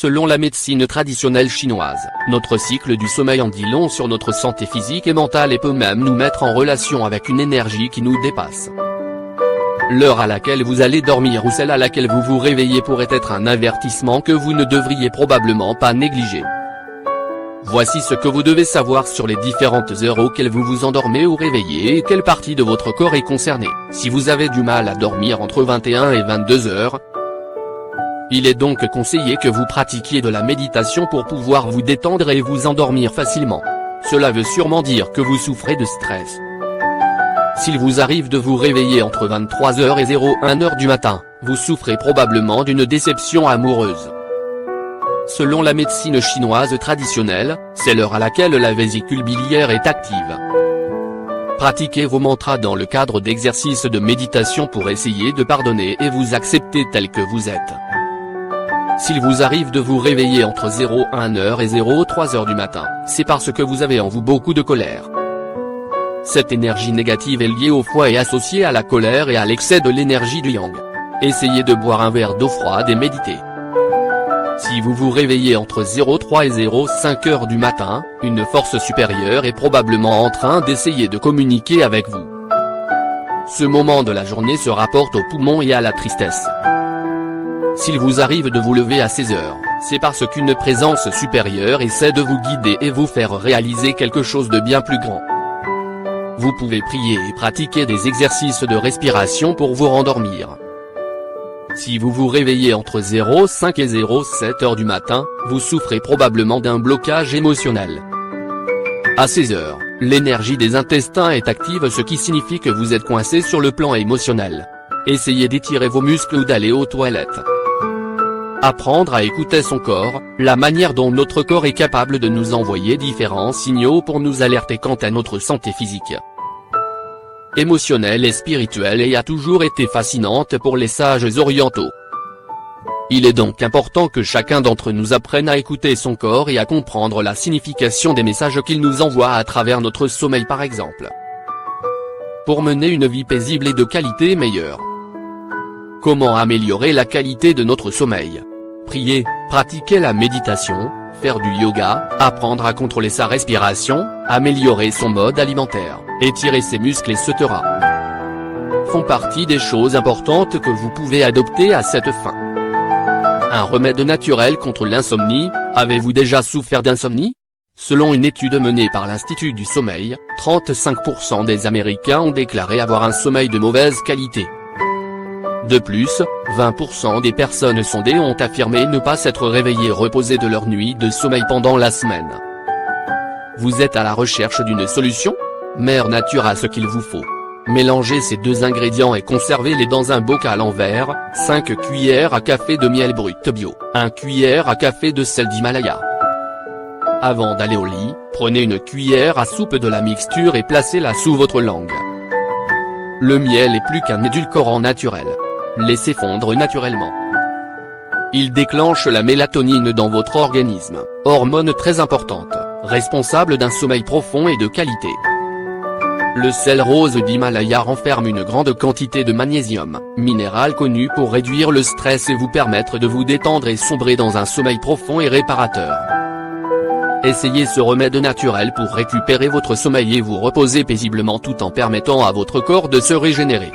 Selon la médecine traditionnelle chinoise, notre cycle du sommeil en dit long sur notre santé physique et mentale et peut même nous mettre en relation avec une énergie qui nous dépasse. L'heure à laquelle vous allez dormir ou celle à laquelle vous vous réveillez pourrait être un avertissement que vous ne devriez probablement pas négliger. Voici ce que vous devez savoir sur les différentes heures auxquelles vous vous endormez ou réveillez et quelle partie de votre corps est concernée. Si vous avez du mal à dormir entre 21 et 22 heures, il est donc conseillé que vous pratiquiez de la méditation pour pouvoir vous détendre et vous endormir facilement. Cela veut sûrement dire que vous souffrez de stress. S'il vous arrive de vous réveiller entre 23h et 01h du matin, vous souffrez probablement d'une déception amoureuse. Selon la médecine chinoise traditionnelle, c'est l'heure à laquelle la vésicule biliaire est active. Pratiquez vos mantras dans le cadre d'exercices de méditation pour essayer de pardonner et vous accepter tel que vous êtes. S'il vous arrive de vous réveiller entre 01h et 03h du matin, c'est parce que vous avez en vous beaucoup de colère. Cette énergie négative est liée au foie et associée à la colère et à l'excès de l'énergie du yang. Essayez de boire un verre d'eau froide et méditez. Si vous vous réveillez entre 03 et 05 heures du matin, une force supérieure est probablement en train d'essayer de communiquer avec vous. Ce moment de la journée se rapporte aux poumons et à la tristesse. S'il vous arrive de vous lever à 16 heures, c'est parce qu'une présence supérieure essaie de vous guider et vous faire réaliser quelque chose de bien plus grand. Vous pouvez prier et pratiquer des exercices de respiration pour vous rendormir. Si vous vous réveillez entre 05 et 07 heures du matin, vous souffrez probablement d'un blocage émotionnel. À 16 heures, l'énergie des intestins est active, ce qui signifie que vous êtes coincé sur le plan émotionnel. Essayez d'étirer vos muscles ou d'aller aux toilettes. Apprendre à écouter son corps, la manière dont notre corps est capable de nous envoyer différents signaux pour nous alerter quant à notre santé physique, émotionnelle et spirituelle et a toujours été fascinante pour les sages orientaux. Il est donc important que chacun d'entre nous apprenne à écouter son corps et à comprendre la signification des messages qu'il nous envoie à travers notre sommeil par exemple. Pour mener une vie paisible et de qualité meilleure. Comment améliorer la qualité de notre sommeil? Prier, pratiquer la méditation, faire du yoga, apprendre à contrôler sa respiration, améliorer son mode alimentaire, étirer ses muscles etc. font partie des choses importantes que vous pouvez adopter à cette fin. Un remède naturel contre l'insomnie, avez-vous déjà souffert d'insomnie? Selon une étude menée par l'Institut du sommeil, 35% des Américains ont déclaré avoir un sommeil de mauvaise qualité. De plus, 20% des personnes sondées ont affirmé ne pas s'être réveillées reposées de leur nuit de sommeil pendant la semaine. Vous êtes à la recherche d'une solution? Mère Nature a ce qu'il vous faut. Mélangez ces deux ingrédients et conservez-les dans un bocal en verre, 5 cuillères à café de miel brut bio, 1 cuillère à café de sel d'Himalaya. Avant d'aller au lit, prenez une cuillère à soupe de la mixture et placez-la sous votre langue. Le miel est plus qu'un édulcorant naturel. Laissez fondre naturellement. Il déclenche la mélatonine dans votre organisme, hormone très importante, responsable d'un sommeil profond et de qualité. Le sel rose d'Himalaya renferme une grande quantité de magnésium, minéral connu pour réduire le stress et vous permettre de vous détendre et sombrer dans un sommeil profond et réparateur. Essayez ce remède naturel pour récupérer votre sommeil et vous reposer paisiblement tout en permettant à votre corps de se régénérer.